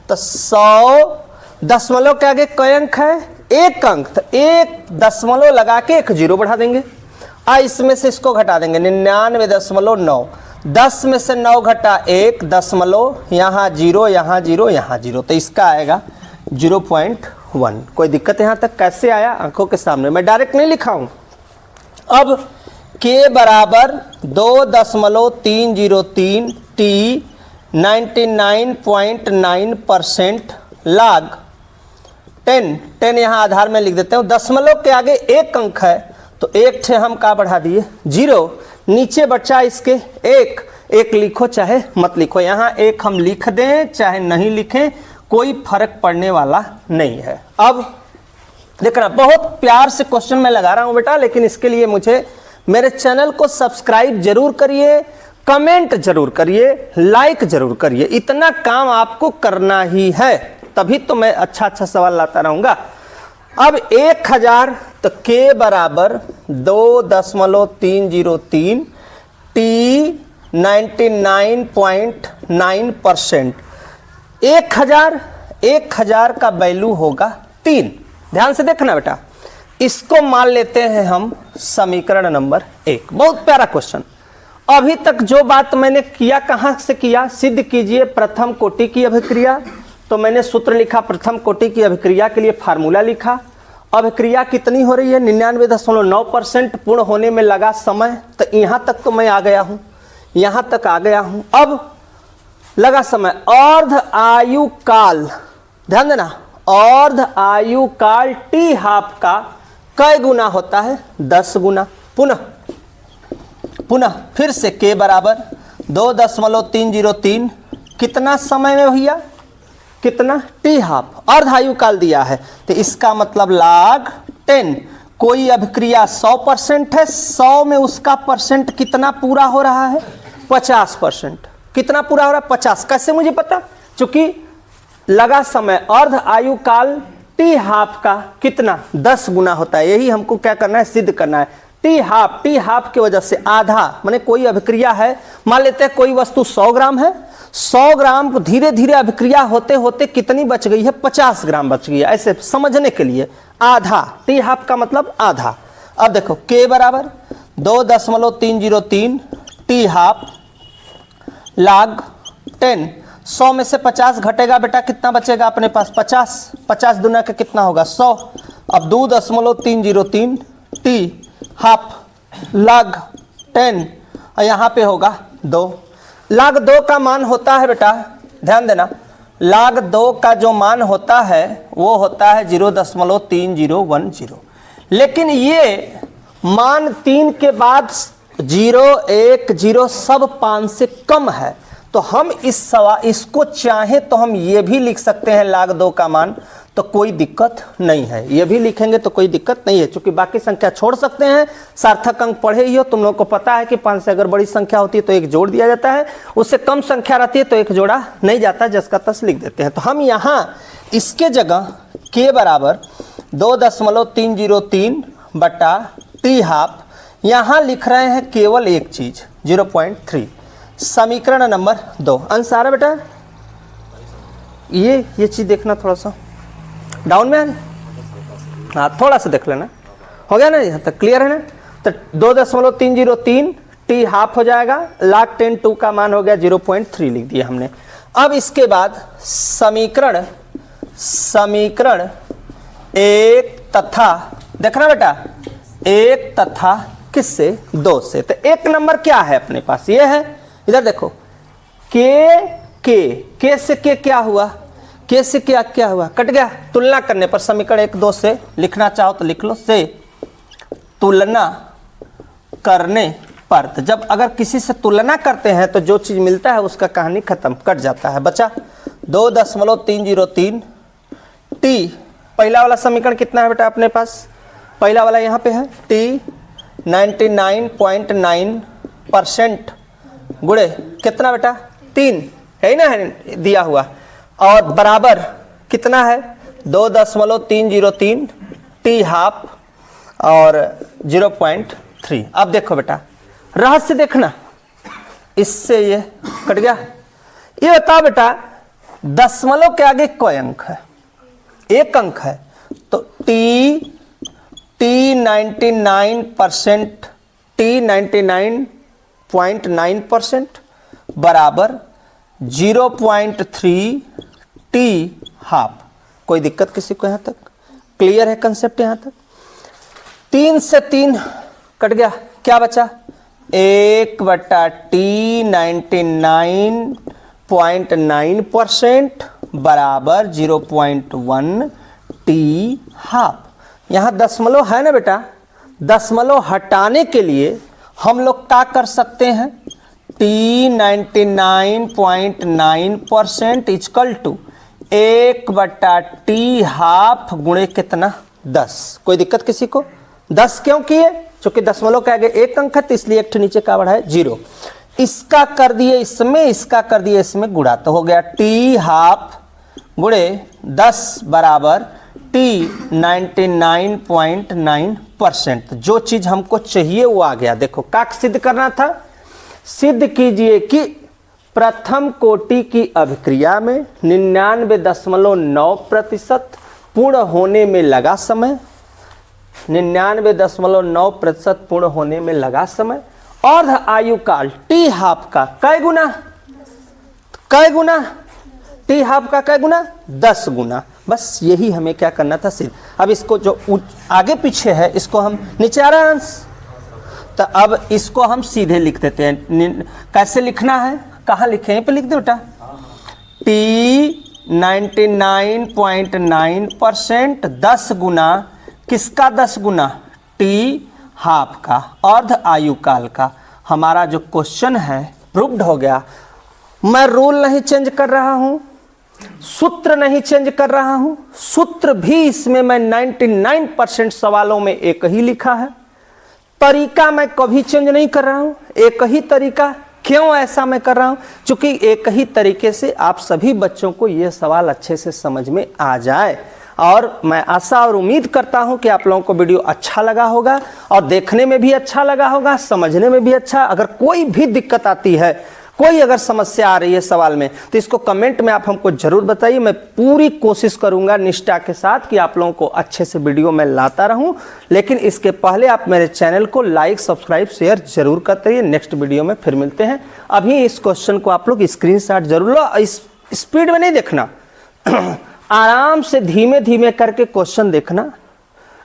तो 100 दशमलव के आगे कई अंक है? 1 अंक। तो 1 दशमलव लगा के 1 जीरो बढ़ा देंगे। इसमें से इसको घटा देंगे 99.9। 10 में से 9 घटा 1 दशमलव, यहाँ 0, यहाँ 0, यहाँ 0, तो इसका आएगा 0.1। कोई दिक्कत यहाँ तक? कैसे आया? आंखों के सामने, मैं डायरेक्ट नहीं लिखा हूं। अब K बराबर 2.303 टी 99.9% log 10 यहाँ आधार में लिख देते हैं। दशमलव के आगे 1 अंक है, तो 1 थे हम का बढ़ा दिए 0, नीचे बचा इसके 1 लिखो चाहे मत लिखो। यहाँ 1 हम लिख दें चाहे नहीं लिखें, कोई फर्क पड़ने वाला नहीं है। अब देखना, बहुत प्यार से क्वेश्चन मैं लगा रहा हूं बेटा, लेकिन इसके लिए मुझे मेरे चैनल को सब्सक्राइब जरूर करिए, कमेंट जरूर करिए, लाइक जरूर करिए। इतना काम आपको करना ही है, तभी तो मैं अच्छा सवाल लाता रहूंगा। अब 1000, तो K बराबर 2.303 टी 99.9%। 1000 का वैल्यू होगा 3। ध्यान से देखना बेटा, इसको मान लेते हैं हम समीकरण नंबर 1। बहुत प्यारा क्वेश्चन। अभी तक जो बात मैंने किया, कहां से किया, सिद्ध कीजिए प्रथम कोटि की अभिक्रिया। तो मैंने सूत्र लिखा, प्रथम कोटि की अभिक्रिया के लिए फार्मूला लिखा। अभिक्रिया कितनी हो रही है, 99.9% पूर्ण होने में लगा समय। तो यहां तक तो मैं आ गया हूं, यहां तक आ गया हूं। अब लगा समय, अर्ध आयु काल, ध्यान देना, अर्ध आयु काल टी हाफ का कई गुना होता है, 10 गुना। पुनः फिर से k बराबर 2.303, कितना समय में भैया, कितना, टी हाफ, अर्ध आयु काल दिया है। तो इसका मतलब log 10। कोई अभिक्रिया 100% है, 100 में उसका परसेंट कितना पूरा हो रहा है, 50%। कितना पूरा हो रहा है, 50। कैसे मुझे पता, क्योंकि लगा समय अर्ध आयु काल टी हाफ का कितना, 10 गुना होता है। यही हमको क्या करना है, सिद्ध करना है। टी हाफ की वजह से आधा, माने कोई अभिक्रिया है, मान लेते हैं कोई वस्तु 100 ग्राम है, 100 ग्राम धीरे धीरे अभिक्रिया होते होते कितनी बच गई है, 50 ग्राम बच गई है। ऐसे समझने के लिए आधा, टी हाफ का मतलब आधा। अब देखो k बराबर 2.303 टी हाफ log 10। 100 में से 50 घटेगा बेटा, कितना बचेगा अपने पास, 50। 50 दुना का कितना होगा, 100। अब 2.303 टी हाफ log 10, और यहाँ पे होगा 2। log 2 का मान होता है बेटा, ध्यान देना, log 2 का जो मान होता है वो होता है 0.3010। लेकिन ये मान 3 के बाद 0, 1, 0 सब 5 से कम है। तो हम इसको चाहे तो हम ये भी लिख सकते हैं log 2 का मान, तो कोई दिक्कत नहीं है। ये भी लिखेंगे तो कोई दिक्कत नहीं है, क्योंकि बाकी संख्या छोड़ सकते हैं। सार्थक अंक पढ़े ही हो, तुम लोगों को पता है कि 5 से अगर बड़ी संख्या होती है तो एक जोड़ दिया जाता है, उससे कम संख्या रहती है तो एक जोड़ा नहीं जाता, जिसका तस लिख देते हैं। तो हम यहाँ इसके जगह k बराबर 2.303 बटा टी हाफ, यहाँ लिख रहे हैं केवल एक चीज, 0.3। समीकरण नंबर 2 अंश आ रहा बेटा, ये चीज देखना, थोड़ा सा डाउन में है, हाँ थोड़ा सा देख लेना, हो गया ना, यहाँ तक क्लियर है ना। तो 2.303 टी हाफ हो जाएगा, log 10 2 का मान हो गया 0.3 लिख दिया हमने। अब इसके बाद समीकरण 1 तथा, देखना बेटा, 1 तथा किससे, 2 से। तो 1 नंबर क्या है अपने पास, ये है, इधर देखो, के से के क्या हुआ, के से क्या हुआ, कट गया। तुलना करने पर समीकरण 1 2 से लिखना चाहो तो लिख लो, से तुलना करने पर, तो जब अगर किसी से तुलना करते हैं तो जो चीज मिलता है उसका कहानी खत्म, कट जाता है। बचा 2.303 टी, पहला वाला समीकरण कितना है बेटा अपने पास, पहला वाला यहाँ पे है, टी 99.9% गुणे कितना बेटा, 3 है ना, है दिया हुआ, और बराबर कितना है, 2.303 टी हाफ और 0.3। अब देखो बेटा, रहस्य देखना, इससे ये कट गया। ये बता बेटा, दशमलव के आगे कोई अंक है, एक अंक है, तो टी 99% टी 99.9% बराबर 0.3 टी हाफ। कोई दिक्कत किसी को, यहां तक क्लियर है कंसेप्ट, यहां तक। 3 से 3 कट गया, क्या बचा, 1/T 99.9% बराबर 0.1 टी हाफ। यहां दशमलव है ना बेटा, दशमलव हटाने के लिए हम लोग क्या कर सकते हैं, T 99.9% equal to 1/T half गुणे कितना, 10। कोई दिक्कत किसी को, 10 क्यों किए, क्योंकि दशमलव के आगे एक अंक है, तो इसलिए एक नीचे का बढ़ा है 0। इसका कर दिए इसमें, इसका कर दिए इसमें, गुणा तो हो गया टी हाफ गुणे 10 बराबर टी 99.9%। जो चीज हमको चाहिए वो आ गया। देखो क्या सिद्ध करना था, सिद्ध कीजिए कि प्रथम कोटि की अभिक्रिया में 99.9% पूर्ण होने में लगा समय 99.9% पूर्ण होने में लगा समय। अर्ध आयु काल टी हाफ का कै गुना, टी हाफ का कै गुना, 10 गुना। बस यही हमें क्या करना था सिर्फ। अब इसको जो आगे पीछे है इसको हम नीचे आ रहा है अंश, तो अब इसको हम सीधे लिख देते हैं। कैसे लिखना है, कहाँ लिखे, यहीं पे लिख दो बेटा। टी 99.9% 10 गुना किसका, 10 गुना टी हाफ का, अर्ध आयु काल का। हमारा जो क्वेश्चन है प्रूव्ड हो गया। मैं रूल नहीं चेंज कर रहा हूं, सूत्र नहीं चेंज कर रहा हूं, सूत्र भी इसमें मैं 99% सवालों में एक ही लिखा है। तरीका मैं कभी चेंज नहीं कर रहा हूं, एक ही तरीका। क्यों ऐसा मैं कर रहा हूं, क्योंकि एक ही तरीके से आप सभी बच्चों को यह सवाल अच्छे से समझ में आ जाए। और मैं आशा और उम्मीद करता हूं कि आप लोगों को वीडियो अच्छा लगा होगा और देखने में भी अच्छा लगा होगा, समझने में भी अच्छा। अगर कोई भी दिक्कत आती है, कोई अगर समस्या आ रही है सवाल में, तो इसको कमेंट में आप हमको जरूर बताइए। मैं पूरी कोशिश करूंगा निष्ठा के साथ कि आप लोगों को अच्छे से वीडियो मैं लाता रहूं। लेकिन इसके पहले आप मेरे चैनल को लाइक, सब्सक्राइब, शेयर जरूर करते रहिए। नेक्स्ट वीडियो में फिर मिलते हैं। अभी इस क्वेश्चन को आप लोग स्क्रीनशॉट जरूर लो। इस स्पीड में नहीं देखना, आराम से धीमे धीमे करके क्वेश्चन देखना।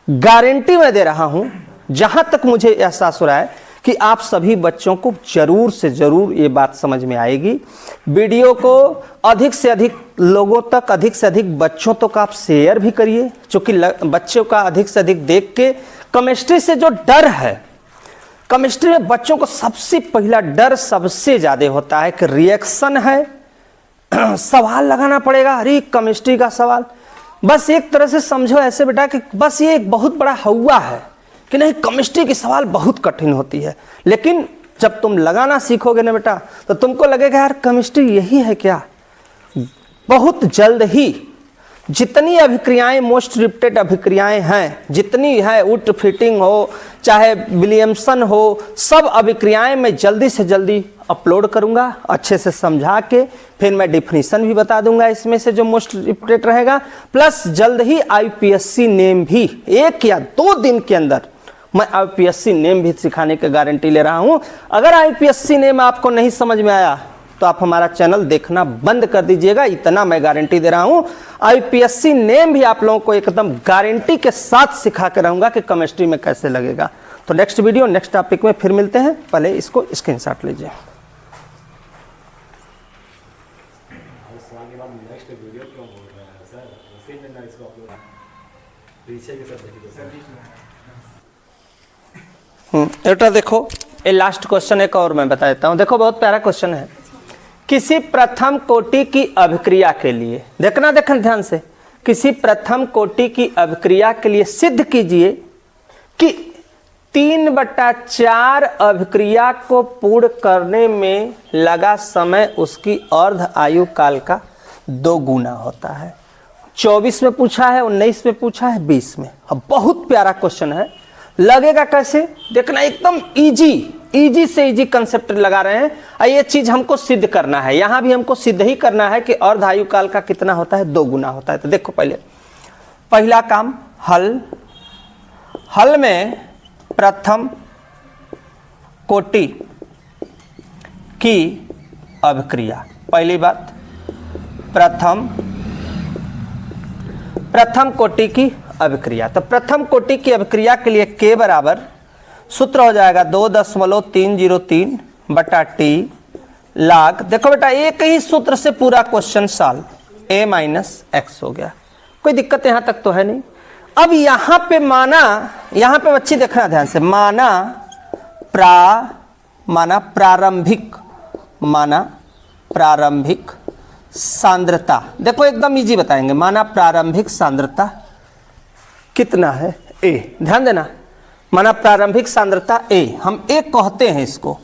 गारंटी मैं दे रहा हूं, जहां तक मुझे एहसास हो रहा है कि आप सभी बच्चों को जरूर से जरूर ये बात समझ में आएगी। वीडियो को अधिक से अधिक लोगों तक, अधिक से अधिक बच्चों तक आप शेयर भी करिए, क्योंकि बच्चों का अधिक से अधिक देख के केमिस्ट्री से जो डर है, केमिस्ट्री में बच्चों को सबसे पहला डर सबसे ज्यादा होता है कि रिएक्शन है, सवाल लगाना पड़ेगा। अरे केमिस्ट्री का सवाल, बस एक तरह से समझो ऐसे बेटा कि बस ये एक बहुत बड़ा हवा है कि नहीं, केमिस्ट्री की सवाल बहुत कठिन होती है। लेकिन जब तुम लगाना सीखोगे ना बेटा, तो तुमको लगेगा यार केमिस्ट्री यही है क्या। बहुत जल्द ही जितनी अभिक्रियाएं, मोस्ट रिपीटेड अभिक्रियाएं हैं, जितनी है, वुड फिटिंग हो चाहे विलियमसन हो, सब अभिक्रियाएं मैं जल्दी से जल्दी अपलोड करूंगा अच्छे से समझा के। फिर मैं डिफिनीशन भी बता दूंगा इसमें से जो मोस्ट रिपीटेड रहेगा। प्लस जल्द ही आईपीएससी नेम भी 1 या 2 दिन के अंदर मैं आईपीएससी नेम भी सिखाने की गारंटी ले रहा हूं। अगर आईपीएससी नेम आपको नहीं समझ में आया तो आप हमारा चैनल देखना बंद कर दीजिएगा, इतना मैं गारंटी दे रहा हूं। आईपीएससी नेम भी आप लोगों को एकदम गारंटी के साथ सिखा के रहूंगा कि केमिस्ट्री में कैसे लगेगा। तो नेक्स्ट वीडियो, नेक्स्ट टॉपिक में फिर मिलते हैं। पहले इसको स्क्रीनशॉट लीजिए। बेटा देखो, ये लास्ट क्वेश्चन एक और मैं बता देता हूं। देखो बहुत प्यारा क्वेश्चन है। किसी प्रथम कोटि की अभिक्रिया के लिए, देखना ध्यान से, किसी प्रथम कोटि की अभिक्रिया के लिए सिद्ध कीजिए कि 3/4 अभिक्रिया को पूर्ण करने में लगा समय उसकी अर्ध आयु काल का 2 गुना होता है। 24 में पूछा है, 19 में पूछा है, 20 में। अब बहुत प्यारा क्वेश्चन है। लगेगा कैसे, देखना, एकदम इजी से इजी कंसेप्ट लगा रहे हैं। और ये चीज हमको सिद्ध करना है, यहां भी हमको सिद्ध ही करना है कि अर्ध आयु काल का कितना होता है, 2 गुना होता है। तो देखो पहला काम, हल में प्रथम कोटि की अभिक्रिया। पहली बात, प्रथम कोटि की अभिक्रिया। तो प्रथम कोटि की अभिक्रिया के लिए K बराबर सूत्र हो जाएगा 2.303 बटा T लाग। देखो बेटा, एक ही सूत्र से पूरा question solve, A minus x हो गया। कोई दिक्कत यहां तक तो है नहीं। अब यहां पे माना, यहां पे बच्चे देखना ध्यान से, माना प्रारंभिक सांद्रता। देखो एकदम इजी बताएंगे। माना प्रारंभिक सांद्रता कितना है, A। ध्यान देना, माना प्रारंभिक सांद्रता A, हम A कहते हैं इसको।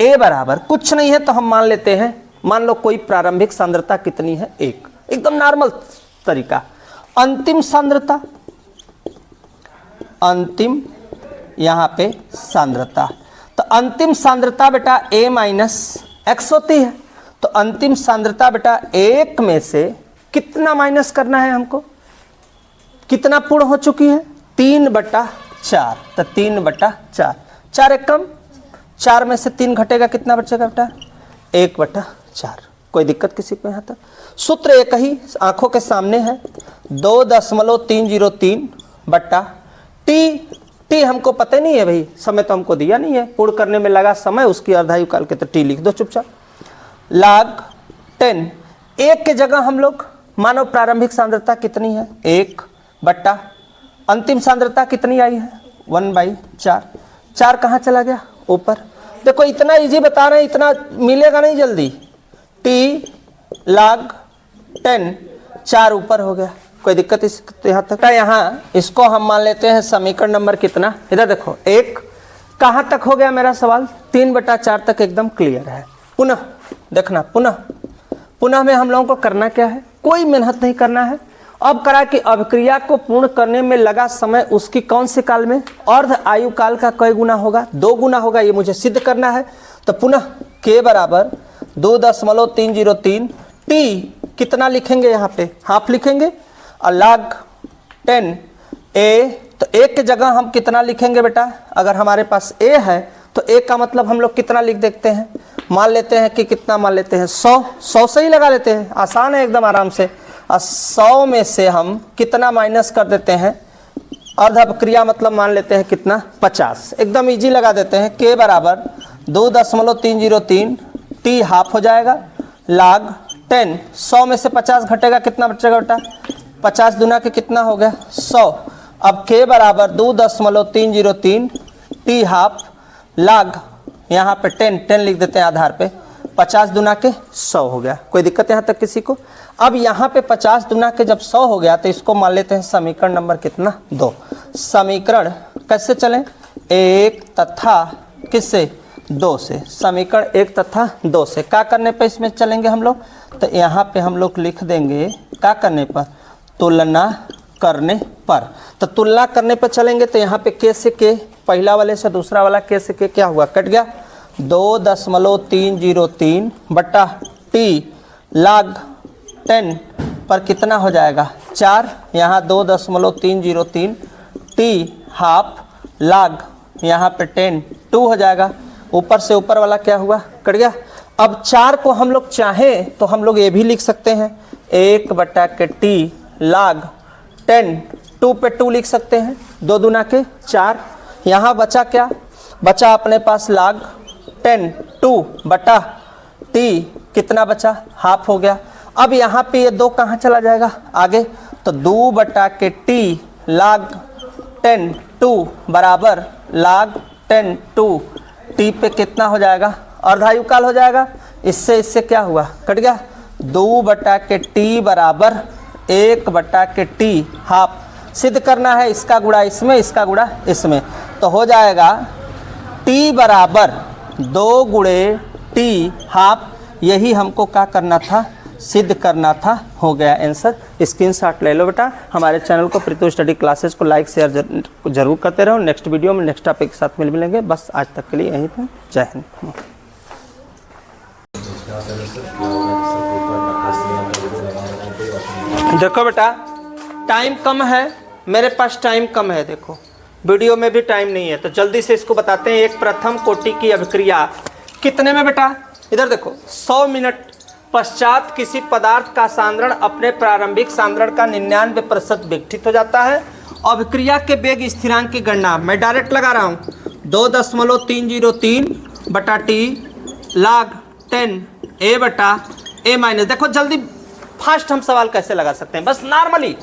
A बराबर कुछ नहीं है तो हम मान लेते हैं, मान लो कोई प्रारंभिक सांद्रता कितनी है, 1, एकदम नॉर्मल तरीका। अंतिम सांद्रता, अंतिम यहां पे सांद्रता, तो अंतिम सांद्रता बेटा A माइनस एक्स होती है। तो अंतिम सांद्रता बेटा 1 में से कितना माइनस करना है हमको, कितना पूर्ण हो चुकी है, 3/4। 4, तो 3/4, 4 एक कम, 4 में से 3 घटेगा, कितना बचेगा बेटा? 1/4। कोई दिक्कत किसी को यहाँ तक? सूत्र एक ही आंखों के सामने है, 2.303 बट्टा टी हमको पता नहीं है भाई, समय तो हमको दिया नहीं है, पूर्ण करने में लगा समय, उसकी अर्धायु काल के, तो टी लिख दो चुपचाप। log 10, 1 के जगह हम लोग मानव प्रारंभिक सांद्रता कितनी है? 1 बट्टा अंतिम सांद्रता कितनी आई है? 1/4। 4 कहाँ चला गया? ऊपर। देखो इतना इजी बता रहे हैं, इतना मिलेगा नहीं जल्दी। टी log 10, 4 ऊपर हो गया, कोई दिक्कत इस यहाँ तक? यहाँ इसको हम मान लेते हैं समीकरण नंबर कितना, इधर देखो 1 कहाँ तक हो गया मेरा सवाल? 3/4 तक एकदम क्लियर है। पुनः देखना, पुनः में हम लोगों को करना क्या है? कोई मेहनत नहीं करना है। अब करा कि अभिक्रिया को पूर्ण करने में लगा समय उसकी कौन से काल में? अर्ध आयु काल का कई गुना होगा? 2 गुना होगा, ये मुझे सिद्ध करना है। तो पुनः k बराबर 2.303, टी कितना लिखेंगे यहाँ पे? हाफ लिखेंगे। और log 10 a, तो a के जगह हम कितना लिखेंगे बेटा? अगर हमारे पास a है तो a का मतलब हम लोग कितना लिख देखते हैं? मान लेते हैं कि कितना मान लेते हैं? 100 से ही लगा लेते हैं, आसान है एकदम आराम से। और 100 में से हम कितना माइनस कर देते हैं? अर्ध अपक्रिया मतलब मान लेते हैं कितना? 50, एकदम इजी लगा देते हैं। k बराबर 2.303, टी हाफ हो जाएगा। log 10, 100 में से 50 घटेगा, कितना बचेगा बेटा? 50 दुना के कितना हो गया? 100। अब k बराबर 2.303, टी हाफ log यहाँ पे 10 लिख देते हैं आधार पे, 50 दुना के 100 हो गया। कोई दिक्कत यहाँ तक किसी को? अब यहाँ पे 50 दुना के जब 100 हो गया तो इसको मान लेते हैं समीकरण नंबर कितना? 2। समीकरण कैसे चलें? 1 तथा किससे? 2 से। समीकरण 1 तथा 2 से क्या करने पर इसमें चलेंगे हम लोग? तो यहाँ पे हम लोग लिख देंगे क्या करने पर? तुलना करने पर। तो तुलना करने पर चलेंगे तो यहाँ पे k से k, पहला वाले से दूसरा वाला k से k क्या हुआ? कट गया। 2.303 बट्टा टी log 10 पर कितना हो जाएगा? 4। यहाँ 2.303, टी हाफ log यहाँ पे 10, 2 हो जाएगा। ऊपर से ऊपर वाला क्या हुआ? कट गया। अब 4 को हम लोग चाहें तो हम लोग ये भी लिख सकते हैं, 1/t log 10, 2 पे 2 लिख सकते हैं, 2 दुना के 4। यहाँ बचा क्या? बचा अपने पास log 10, 2/t, कितना बचा? हाफ हो गया। अब यहाँ पे ये 2 कहाँ चला जाएगा? आगे। तो 2/t log 10, 2 बराबर log 10, 2, टी पे कितना हो जाएगा? अर्धायु काल हो जाएगा। इससे क्या हुआ? कट गया। 2/t बराबर 1/t हाफ। सिद्ध करना है इसका गुणा इसमें, इसका गुणा इसमें, तो हो जाएगा t बराबर 2 गुणे t हाफ। यही हमको क्या करना था? सिद्ध करना था। हो गया आंसर। स्क्रीनशॉट ले लो बेटा। हमारे चैनल को प्रीतु स्टडी क्लासेस को लाइक शेयर जरूर करते रहो। नेक्स्ट वीडियो में नेक्स्ट टॉपिक के साथ मिलेंगे। बस आज तक के लिए यहीं पर। जय हिंद। देखो बेटा टाइम कम है, मेरे पास टाइम कम है। देखो वीडियो में भी टाइम नहीं है, तो जल्दी से इसको बताते हैं। एक प्रथम कोटि की अभिक्रिया कितने में बेटा? इधर देखो 100 मिनट पश्चात किसी पदार्थ का सांद्रण अपने प्रारंभिक सांद्रण का 99% विघटित हो जाता है। अभिक्रिया के वेग स्थिरांक की गणना मैं डायरेक्ट लगा रहा हूँ, 2.303 बटा टी log 10 a बटा a माइनस। देखो जल्दी फास्ट हम सवाल कैसे लगा सकते हैं, बस नॉर्मली।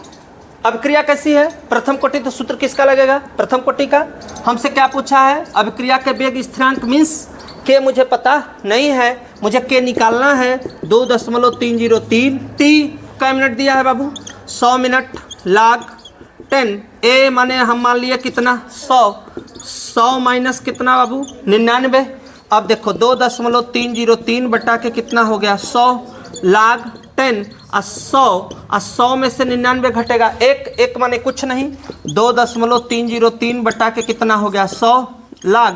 अभिक्रिया कैसी है? प्रथम कोटि, तो सूत्र किसका लगेगा? प्रथम कोटि का। हमसे क्या पूछा है? अभिक्रिया के वेग स्थिरांक मीन्स के मुझे पता नहीं है, मुझे के निकालना है। 2.303, टी क्या मिनट दिया है बाबू? 100 मिनट log 10 a माने हम मान लिए कितना? 100 माइनस कितना बाबू? 99। अब देखो 2.303 बटा के कितना हो गया? 100 log 10 और 100 में से 99 घटेगा, एक माने कुछ नहीं। 2.303 बटा के कितना हो गया? 100 log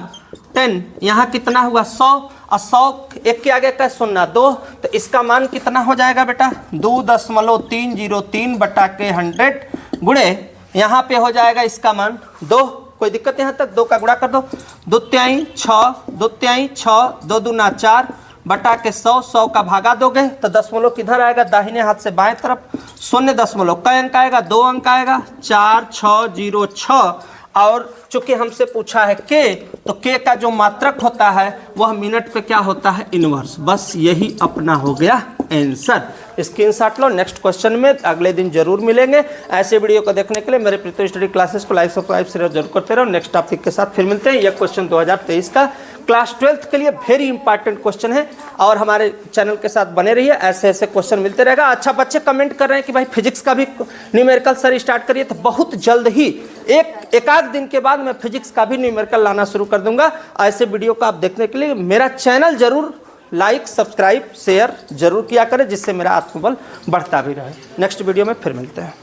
10, यहाँ कितना हुआ? 100 और 100 एक के आगे का 0 2, तो इसका मान कितना हो जाएगा बेटा? 2.303 बटा के 100 गुणे यहाँ पे हो जाएगा इसका मान 2। कोई दिक्कत यहाँ तक? 2 का गुणा कर दो, 2 तिहाई 6, 2 तिहाई 6, 2 दूना 4 बटा के 100, 100 का भागा दोगे तो दशमलव किधर आएगा? दाहिने हाथ से बाएं तरफ। 0 कई अंक आएगा? 2 अंक आएगा। 4606 और चूंकि हमसे पूछा है के, तो के का जो मात्रक होता है वह मिनट पे क्या होता है? इनवर्स। बस यही अपना हो गया आंसर। स्क्रीनशॉट लो। नेक्स्ट क्वेश्चन में अगले दिन जरूर मिलेंगे। ऐसे वीडियो को देखने के लिए मेरे प्रीतो स्टडी क्लासेस को लाइक सब्सक्राइब शेयर जरूर करते रहो। नेक्स्ट टॉपिक के साथ फिर मिलते हैं। यह क्वेश्चन 2023 का क्लास 12th के लिए वेरी इंपॉर्टेंट क्वेश्चन है और हमारे चैनल के साथ बने रहिए, ऐसे ऐसे क्वेश्चन मिलते रहेगा। अच्छा, बच्चे कमेंट कर रहे हैं कि भाई फिजिक्स का भी न्यूमेरिकल सर स्टार्ट करिए, तो बहुत जल्द ही एक आध दिन के बाद मैं फिजिक्स का भी न्यूमेरिकल लाना शुरू कर दूंगा। ऐसे वीडियो को आप देखने के लिए मेरा चैनल जरूर लाइक सब्सक्राइब शेयर जरूर किया करें, जिससे मेरा आत्मबल बढ़ता भी रहे। नेक्स्ट वीडियो में फिर मिलते हैं।